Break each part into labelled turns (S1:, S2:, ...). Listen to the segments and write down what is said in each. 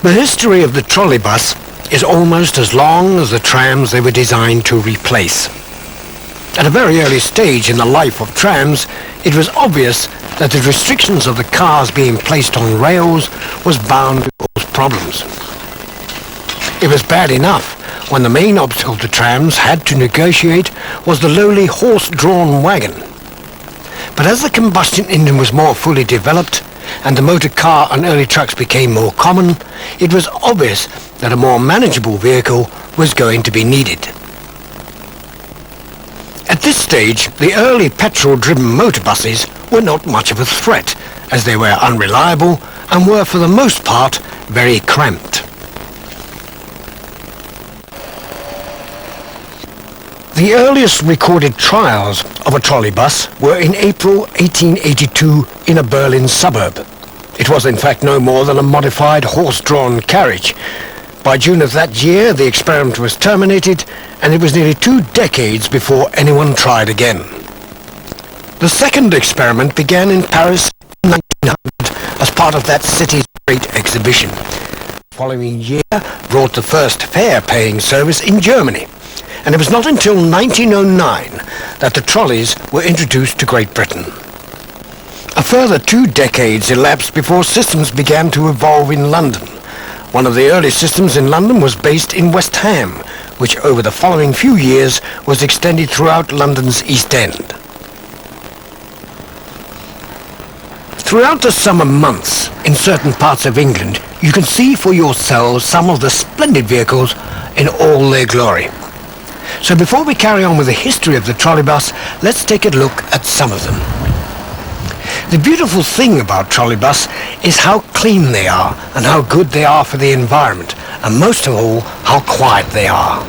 S1: The history of the trolleybus is almost as long as the trams they were designed to replace. At a very early stage in the life of trams, it was obvious that the restrictions of the cars being placed on rails was bound to cause problems. It was bad enough when the main obstacle the trams had to negotiate was the lowly horse-drawn wagon. But as the combustion engine was more fully developed and the motor car and early trucks became more common, it was obvious that a more manageable vehicle was going to be needed. At this stage, the early petrol-driven motor buses were not much of a threat, as they were unreliable and were for the most part very cramped. The earliest recorded trials of a trolleybus were in April 1882 in a Berlin suburb. It was in fact no more than a modified horse-drawn carriage. By June of that year, the experiment was terminated, and it was nearly 2 decades before anyone tried again. The second experiment began in Paris in 1900 as part of that city's great exhibition. The following year brought the first fare-paying service in Germany, and it was not until 1909 that the trolleys were introduced to Great Britain. A further 2 decades elapsed before systems began to evolve in London. One of the early systems in London was based in West Ham, which over the following few years was extended throughout London's East End. Throughout the summer months, in certain parts of England, you can see for yourselves some of the splendid vehicles in all their glory. So before we carry on with the history of the trolleybus, let's take a look at some of them. The beautiful thing about trolleybus is how clean they are and how good they are for the environment, and most of all, how quiet they are.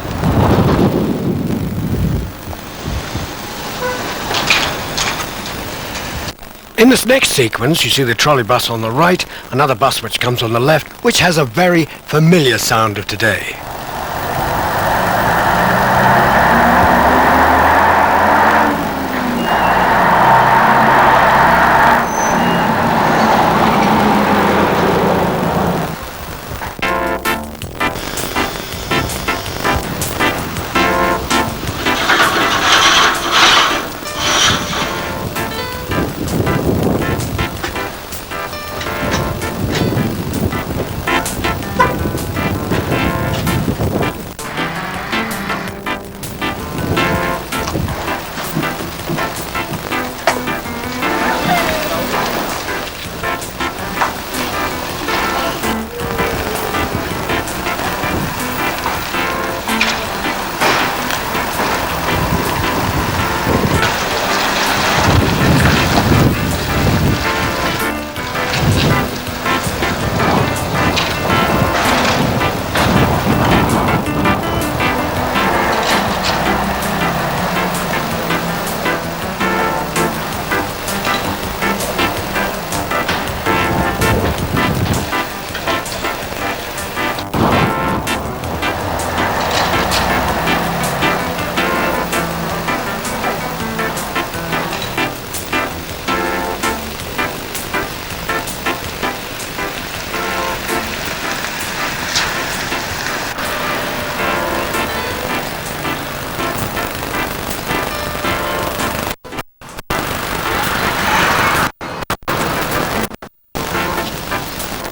S1: In this next sequence, you see the trolleybus on the right, another bus which comes on the left, which has a very familiar sound of today.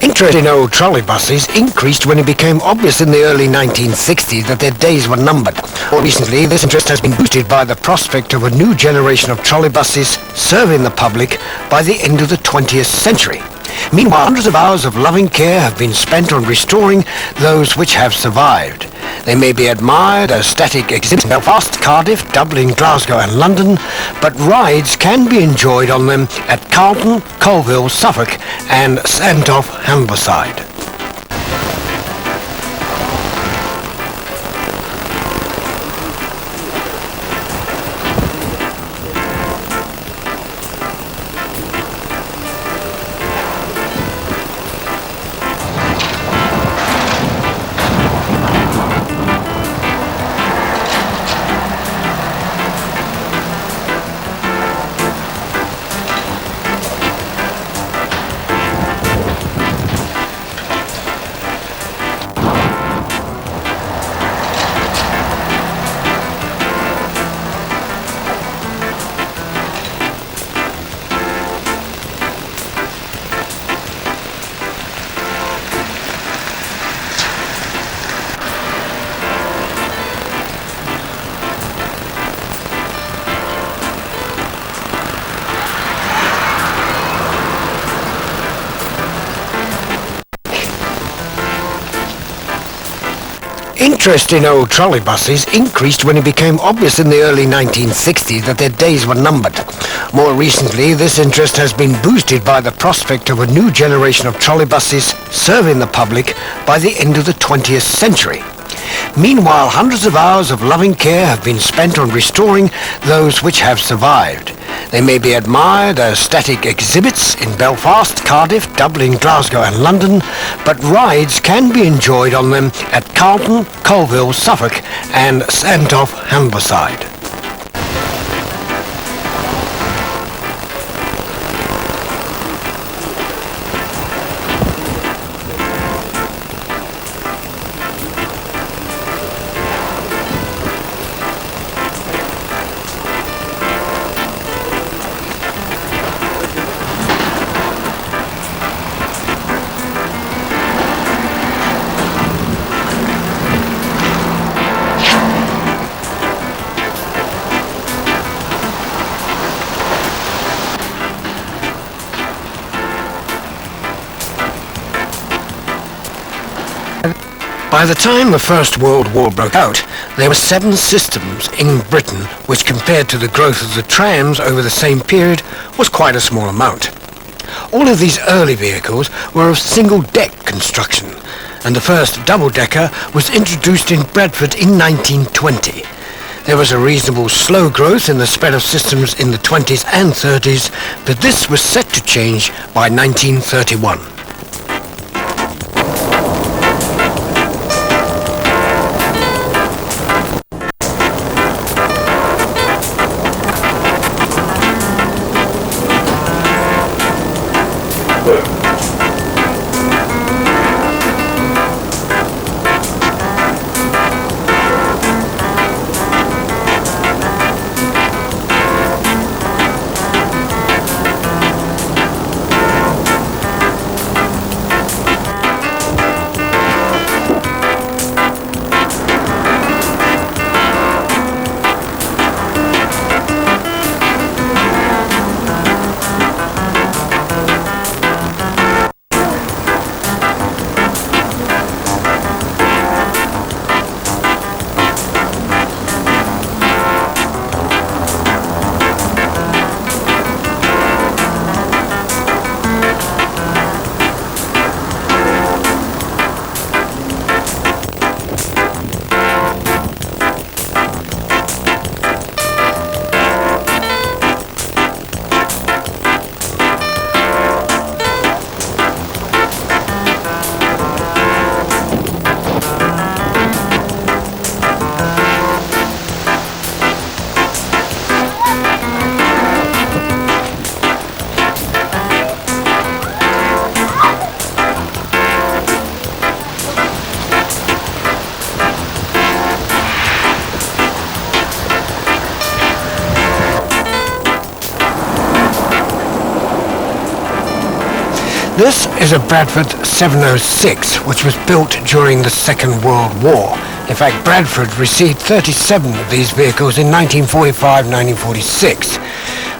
S1: Interest in old trolleybuses increased when it became obvious in the early 1960s that their days were numbered. More recently, this interest has been boosted by the prospect of a new generation of trolleybuses serving the public by the end of the 20th century. Meanwhile, hundreds of hours of loving care have been spent on restoring those which have survived. They may be admired as static exhibits in Belfast, Cardiff, Dublin, Glasgow and London, but rides can be enjoyed on them at Carlton, Colville, Suffolk and Sandtoft, Humberside. Interest in old trolley buses increased when it became obvious in the early 1960s that their days were numbered. More recently, this interest has been boosted by the prospect of a new generation of trolley buses serving the public by the end of the 20th century. Meanwhile, hundreds of hours of loving care have been spent on restoring those which have survived. They may be admired as static exhibits in Belfast, Cardiff, Dublin, Glasgow and London, but rides can be enjoyed on them at Carlton, Colville, Suffolk and Sandtoft, Humberside. By the time the First World War broke out, there were 7 systems in Britain, which compared to the growth of the trams over the same period was quite a small amount. All of these early vehicles were of single-deck construction, and the first double-decker was introduced in Bradford in 1920. There was a reasonable slow growth in the spread of systems in the 20s and 30s, but this was set to change by 1931. This is a Bradford 706, which was built during the Second World War. In fact, Bradford received 37 of these vehicles in 1945-1946.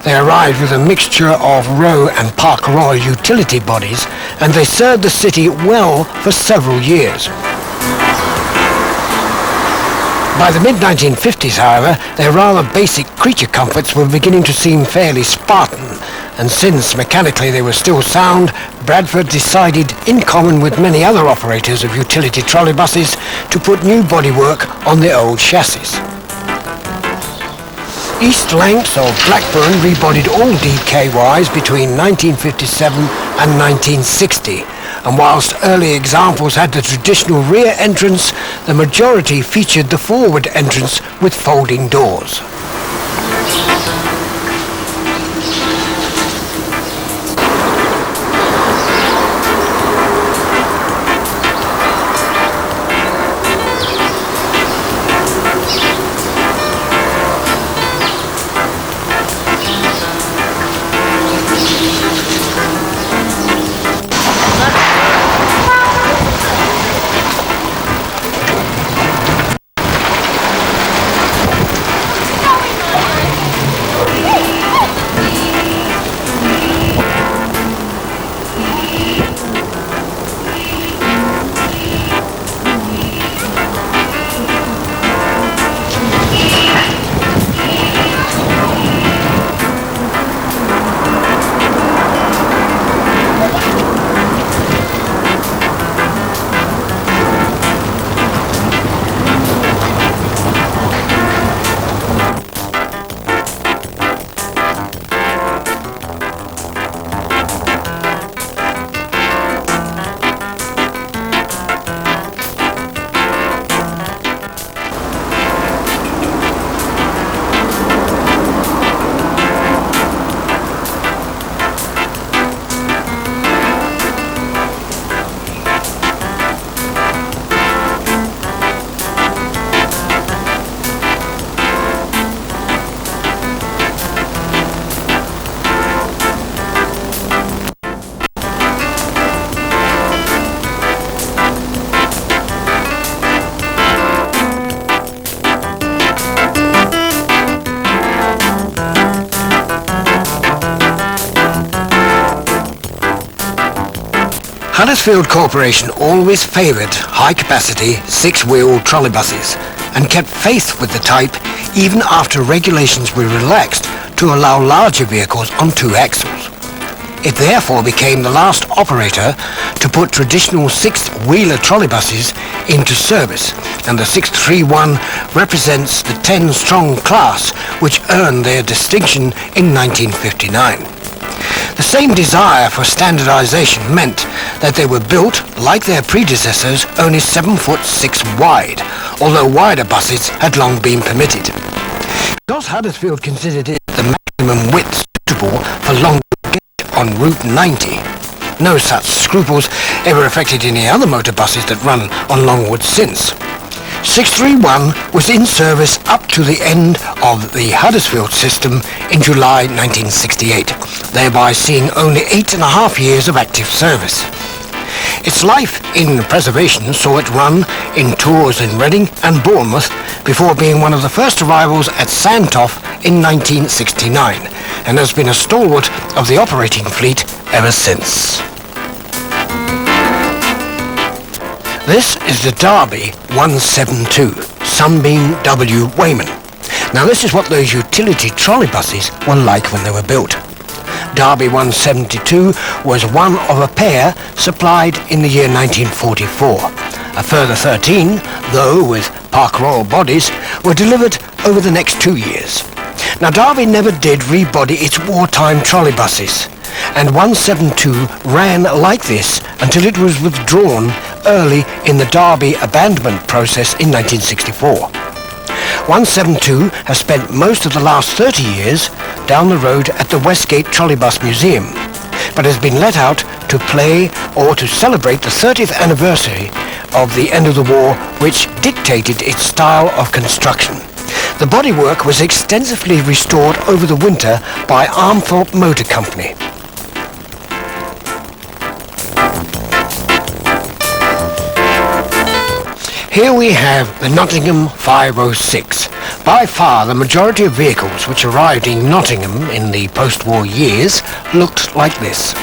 S1: They arrived with a mixture of Row and Park Royal utility bodies, and they served the city well for several years. By the mid-1950s, however, their rather basic creature comforts were beginning to seem fairly Spartan, and since mechanically they were still sound, Bradford decided, in common with many other operators of utility trolley buses, to put new bodywork on the old chassis. East Lancs of Blackburn rebodied all DKYs between 1957 and 1960, and whilst early examples had the traditional rear entrance, the majority featured the forward entrance with folding doors. Huddersfield Corporation always favoured high-capacity six-wheel trolleybuses and kept faith with the type even after regulations were relaxed to allow larger vehicles on two axles. It therefore became the last operator to put traditional six-wheeler trolleybuses into service, and the 631 represents the 10-strong class which earned their distinction in 1959. The same desire for standardization meant that they were built, like their predecessors, only 7 foot 6 wide, although wider buses had long been permitted. Because Huddersfield considered it the maximum width suitable for long gauge on Route 90, no such scruples ever affected any other motor buses that run on Longwood since. 631 was in service up to the end of the Huddersfield system in July 1968, thereby seeing only 8.5 years of active service. Its life in preservation saw it run in tours in Reading and Bournemouth before being one of the first arrivals at Sandtoft in 1969, and has been a stalwart of the operating fleet ever since. This is the Derby 172 Sunbeam W Wayman. Now this is what those utility trolley buses were like when they were built. Derby 172 was one of a pair supplied in the year 1944. A further 13, though with Park Royal bodies, were delivered over the next 2 years. Now Derby never did rebody its wartime trolley buses, and 172 ran like this until it was withdrawn early in the Derby abandonment process in 1964. 172 has spent most of the last 30 years down the road at the Westgate Trolleybus Museum, but has been let out to play or to celebrate the 30th anniversary of the end of the war, which dictated its style of construction. The bodywork was extensively restored over the winter by Armthorpe Motor Company. Here we have the Nottingham 506. By far the majority of vehicles which arrived in Nottingham in the post-war years looked like this.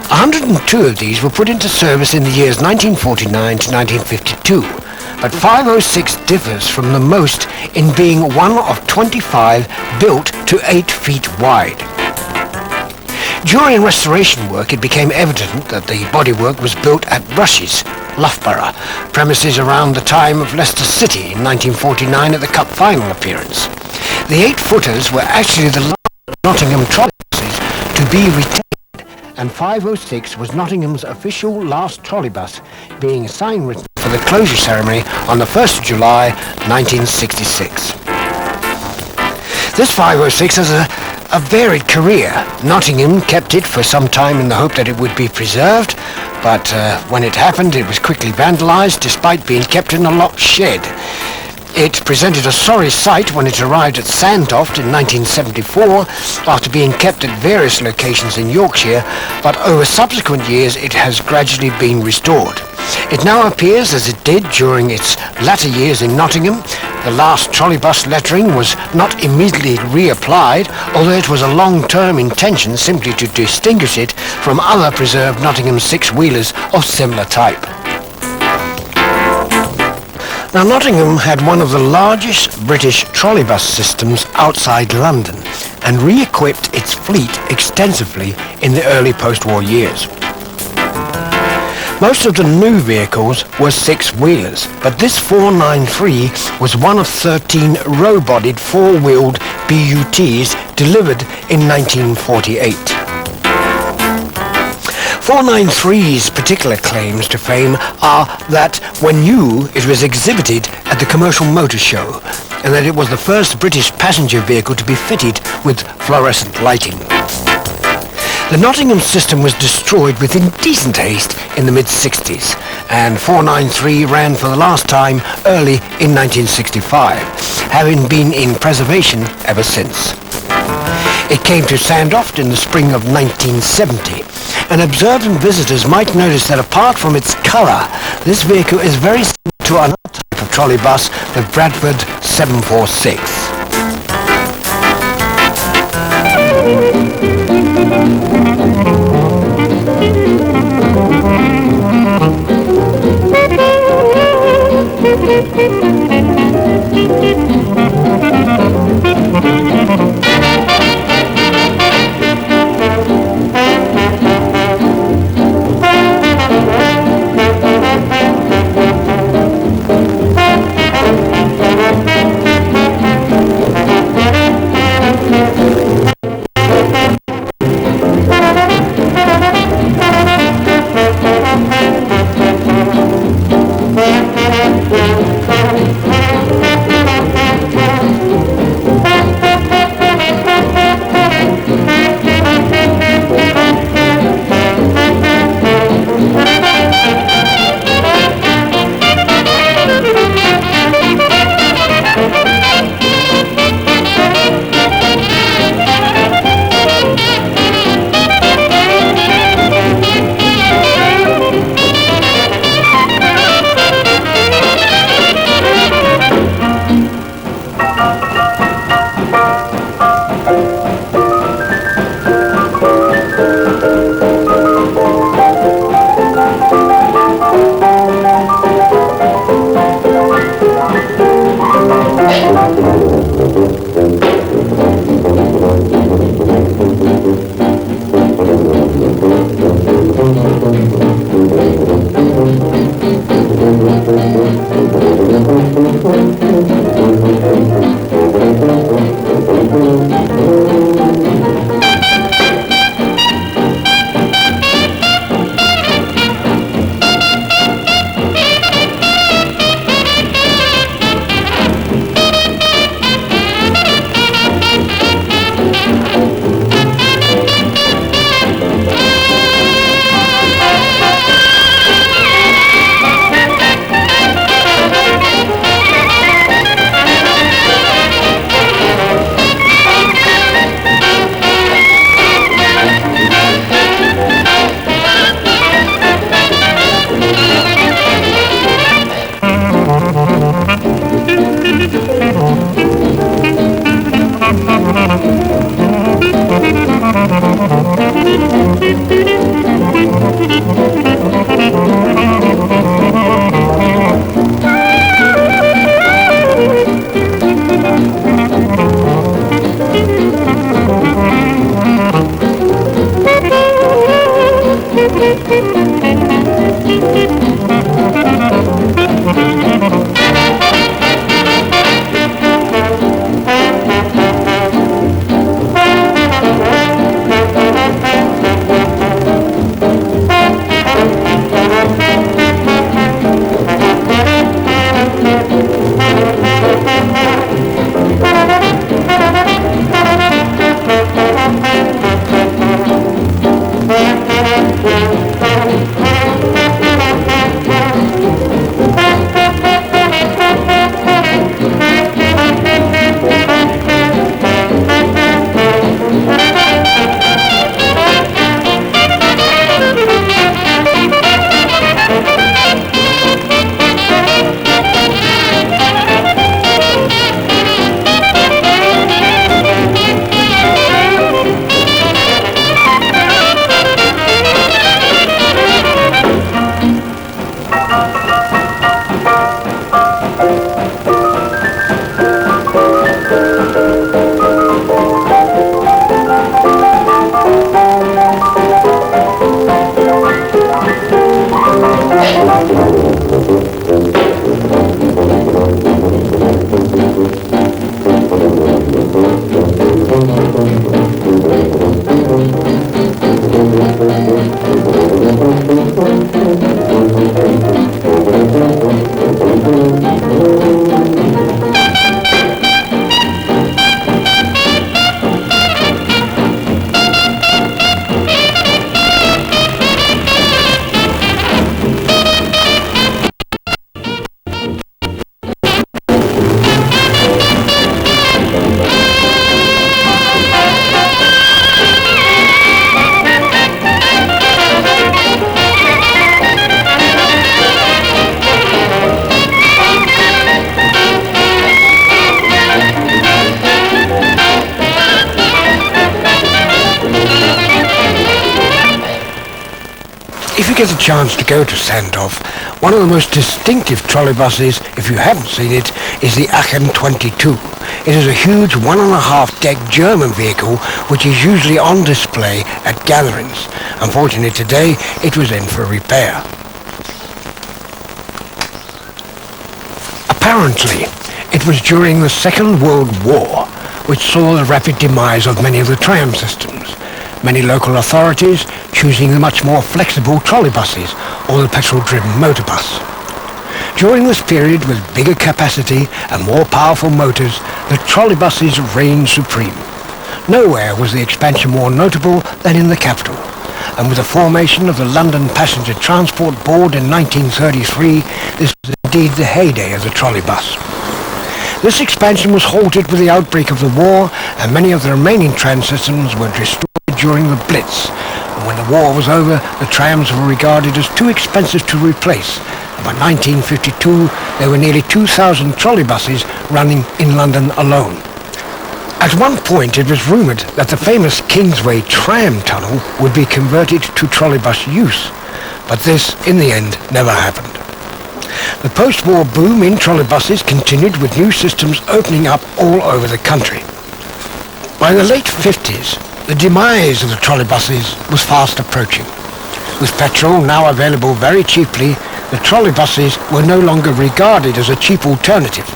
S1: 102 of these were put into service in the years 1949 to 1952, but 506 differs from the most in being one of 25 built to 8 feet wide. During restoration work, it became evident that the bodywork was built at Rushes, Loughborough, premises around the time of Leicester City in 1949 at the Cup final appearance. The 8-footers were actually the last Nottingham trolleybuses to be retained, and 506 was Nottingham's official last trolleybus, being sign-written for the closure ceremony on the 1st of July 1966. This 506 has a varied career. Nottingham kept it for some time in the hope that it would be preserved, but when it happened it was quickly vandalised despite being kept in a locked shed. It presented a sorry sight when it arrived at Sandtoft in 1974 after being kept at various locations in Yorkshire, but over subsequent years it has gradually been restored. It now appears as it did during its latter years in Nottingham. The last trolleybus lettering was not immediately reapplied, although it was a long-term intention simply to distinguish it from other preserved Nottingham six-wheelers of similar type. Now, Nottingham had one of the largest British trolleybus systems outside London and re-equipped its fleet extensively in the early post-war years. Most of the new vehicles were six-wheelers, but this 493 was one of 13 row-bodied four-wheeled BUTs delivered in 1948. 493's particular claims to fame are that when new it was exhibited at the Commercial Motor Show, and that it was the first British passenger vehicle to be fitted with fluorescent lighting. The Nottingham system was destroyed with indecent haste in the mid-60s, and 493 ran for the last time early in 1965, having been in preservation ever since. It came to Sandtoft in the spring of 1970, and observant visitors might notice that apart from its colour, this vehicle is very similar to another type of trolleybus, the Bradford 746. If you get a chance to go to Sandhof, one of the most distinctive trolleybuses, if you haven't seen it, is the Aachen 22. It is a huge 1.5-deck German vehicle which is usually on display at gatherings. Unfortunately today it was in for repair. Apparently it was during the Second World War which saw the rapid demise of many of the tram systems. Many local authorities choosing the much more flexible trolleybuses or the petrol-driven motorbus. During this period, with bigger capacity and more powerful motors, the trolleybuses reigned supreme. Nowhere was the expansion more notable than in the capital, and with the formation of the London Passenger Transport Board in 1933, this was indeed the heyday of the trolleybus. This expansion was halted with the outbreak of the war, and many of the remaining tram systems were destroyed during the Blitz. And when the war was over, the trams were regarded as too expensive to replace. And by 1952, there were nearly 2,000 trolleybuses running in London alone. At one point, it was rumoured that the famous Kingsway tram tunnel would be converted to trolleybus use, but this, in the end, never happened. The post-war boom in trolleybuses continued with new systems opening up all over the country. By the late 50s, the demise of the trolleybuses was fast approaching. With petrol now available very cheaply, the trolleybuses were no longer regarded as a cheap alternative,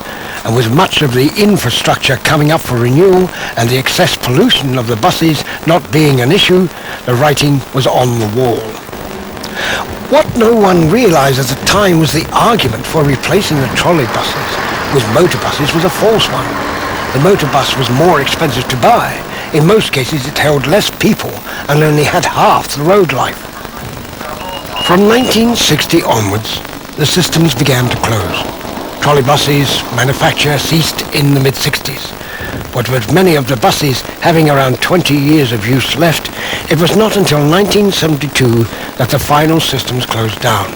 S1: and with much of the infrastructure coming up for renewal and the excess pollution of the buses not being an issue, the writing was on the wall. What no one realised at the time was the argument for replacing the trolleybuses with motorbuses was a false one. The motorbus was more expensive to buy. In most cases it held less people and only had half the road life. From 1960 onwards, the systems began to close. Trolleybuses manufacture ceased in the mid-60s. But with many of the buses having around 20 years of use left, it was not until 1972 that the final systems closed down.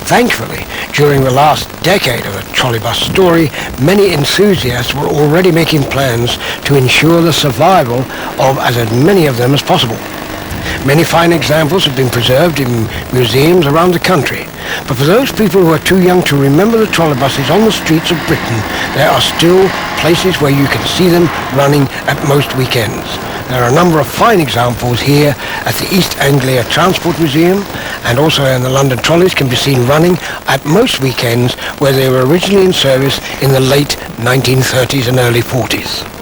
S1: Thankfully, during the last decade of the trolleybus story, many enthusiasts were already making plans to ensure the survival of as many of them as possible. Many fine examples have been preserved in museums around the country. But for those people who are too young to remember the trolleybuses on the streets of Britain, there are still places where you can see them running at most weekends. There are a number of fine examples here at the East Anglia Transport Museum, and also in the London trolleys can be seen running at most weekends where they were originally in service in the late 1930s and early 40s.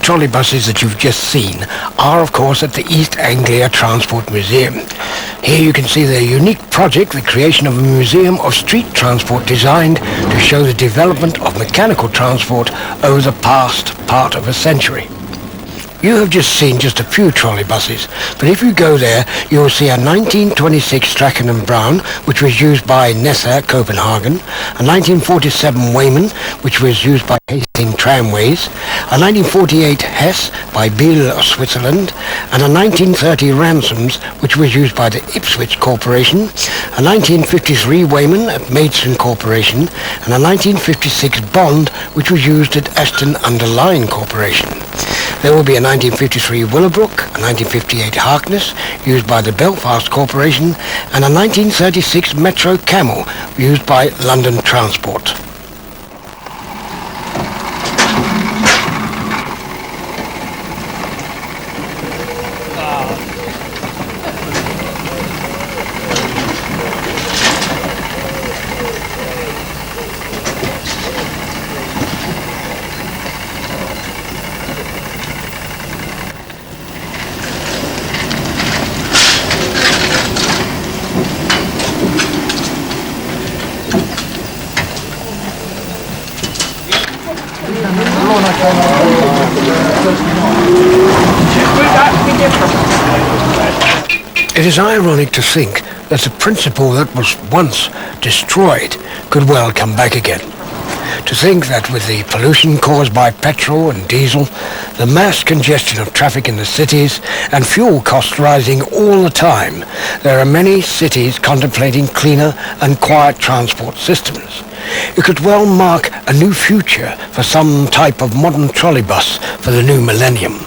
S1: trolley buses that you've just seen are, of course, at the East Anglia Transport Museum. Here you can see their unique project, the creation of a museum of street transport designed to show the development of mechanical transport over the past part of a century. You have just seen just a few trolley buses, but if you go there, you will see a 1926 Strachan and Brown, which was used by Nessa Copenhagen, a 1947 Weyman, which was used by Hastings Tramways, a 1948 Hess by Biel of Switzerland, and a 1930 Ransoms, which was used by the Ipswich Corporation, a 1953 Weyman at Maidstone Corporation, and a 1956 Bond, which was used at Ashton-under-Lyne Corporation. There will be a 1953 Willowbrook, a 1958 Harkness, used by the Belfast Corporation, and a 1936 Metro Camel, used by London Transport. It is ironic to think that the principle that was once destroyed could well come back again. To think that with the pollution caused by petrol and diesel, the mass congestion of traffic in the cities, and fuel costs rising all the time, there are many cities contemplating cleaner and quiet transport systems. It could well mark a new future for some type of modern trolley bus for the new millennium.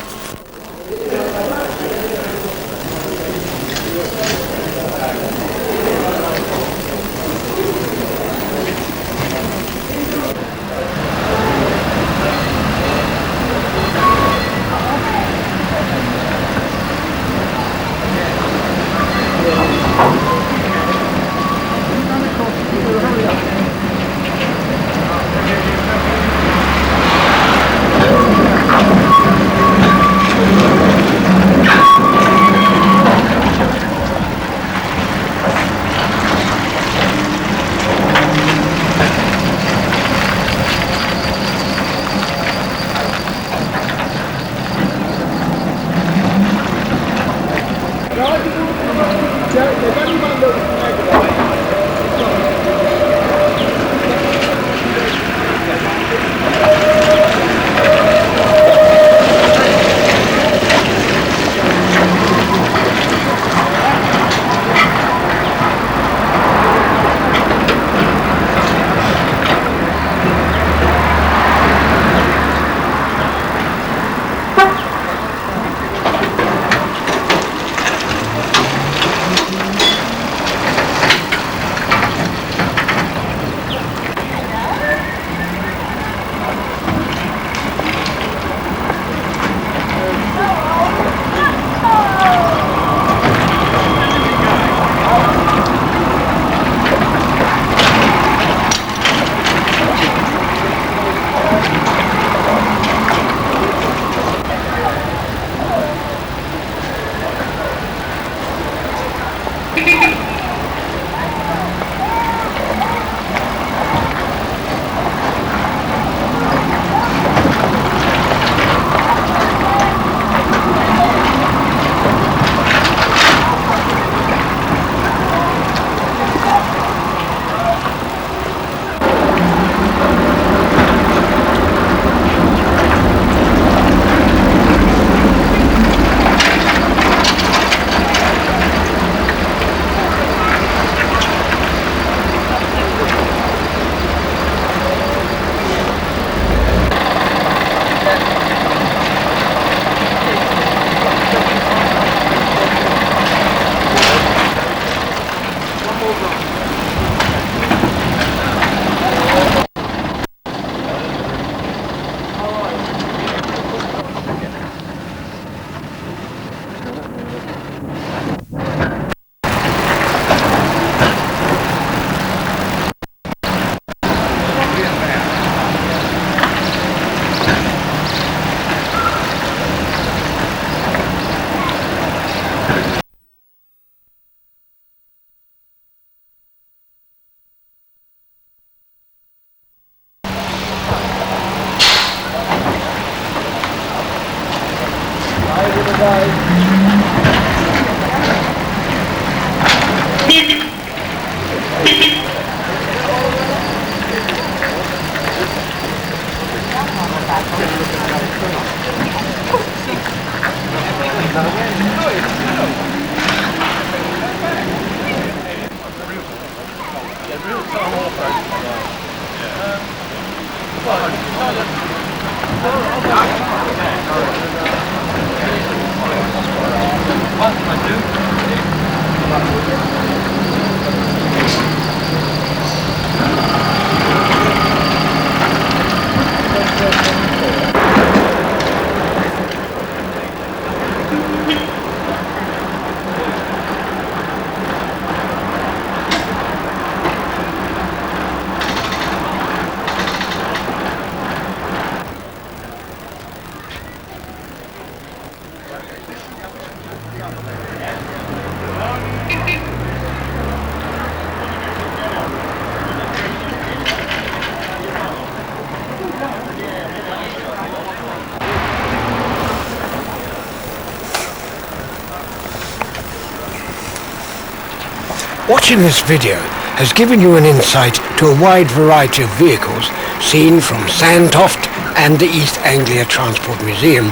S1: Watching this video has given you an insight to a wide variety of vehicles seen from Sandtoft and the East Anglia Transport Museum,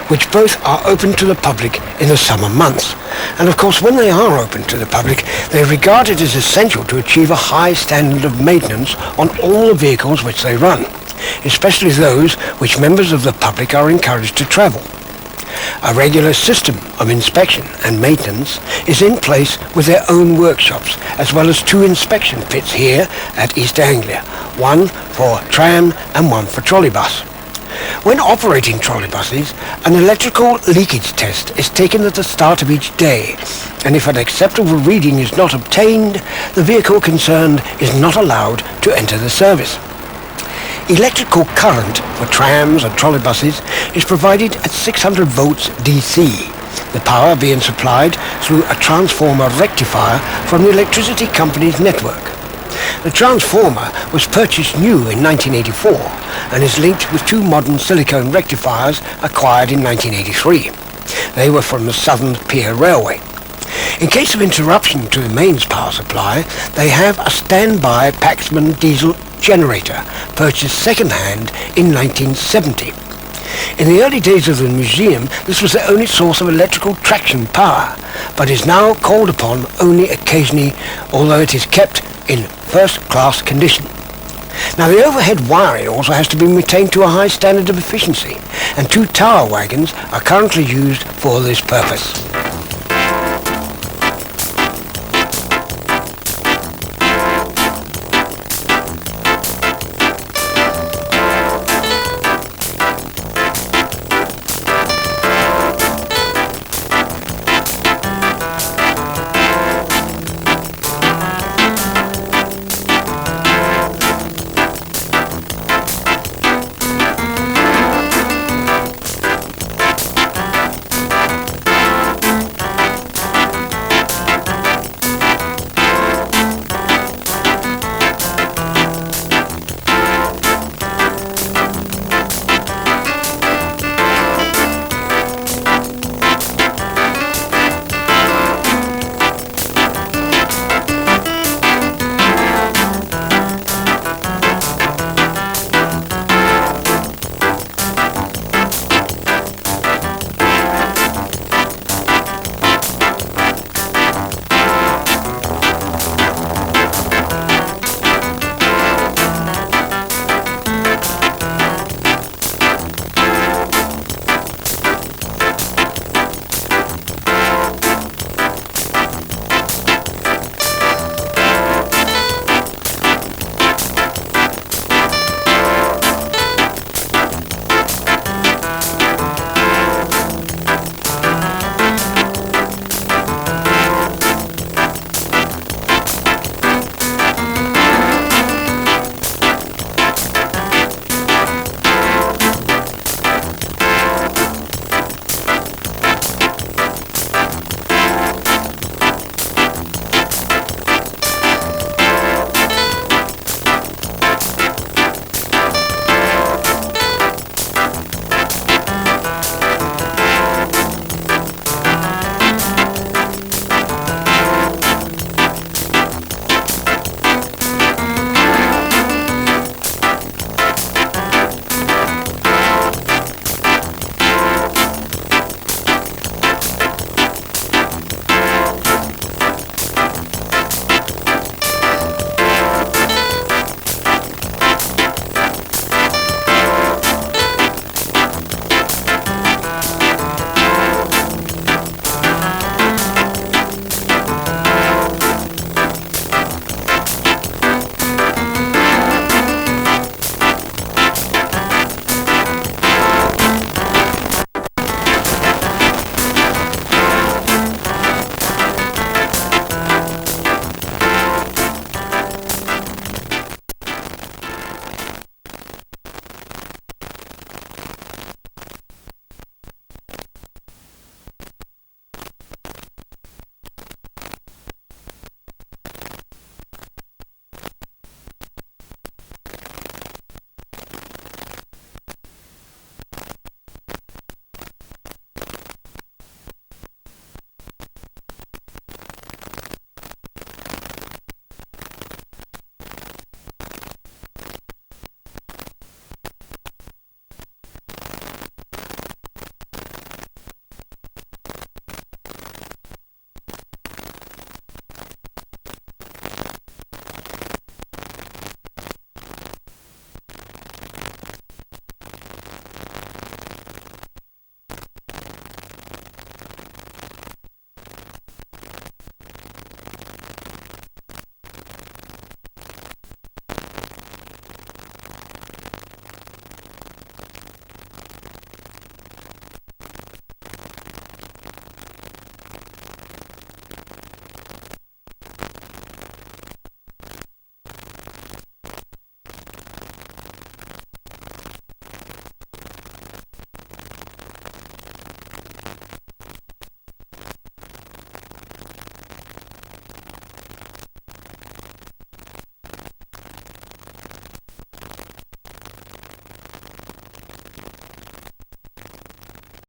S1: which both are open to the public in the summer months. And of course, when they are open to the public, they are regarded as essential to achieve a high standard of maintenance on all the vehicles which they run, especially those which members of the public are encouraged to travel. A regular system of inspection and maintenance is in place with their own workshops, as well as 2 inspection pits here at East Anglia, one for tram and one for trolleybus. When operating trolleybuses, an electrical leakage test is taken at the start of each day, and if an acceptable reading is not obtained, the vehicle concerned is not allowed to enter the service. Electrical current for trams and trolleybuses is provided at 600 volts DC, the power being supplied through a transformer rectifier from the electricity company's network. The transformer was purchased new in 1984 and is linked with 2 modern silicone rectifiers acquired in 1983. They were from the Southern Pier Railway. In case of interruption to the mains power supply, they have a standby Paxman diesel generator, purchased second-hand in 1970. In the early days of the museum, this was the only source of electrical traction power, but is now called upon only occasionally, although it is kept in first-class condition. Now, the overhead wiring also has to be maintained to a high standard of efficiency, and 2 tower wagons are currently used for this purpose.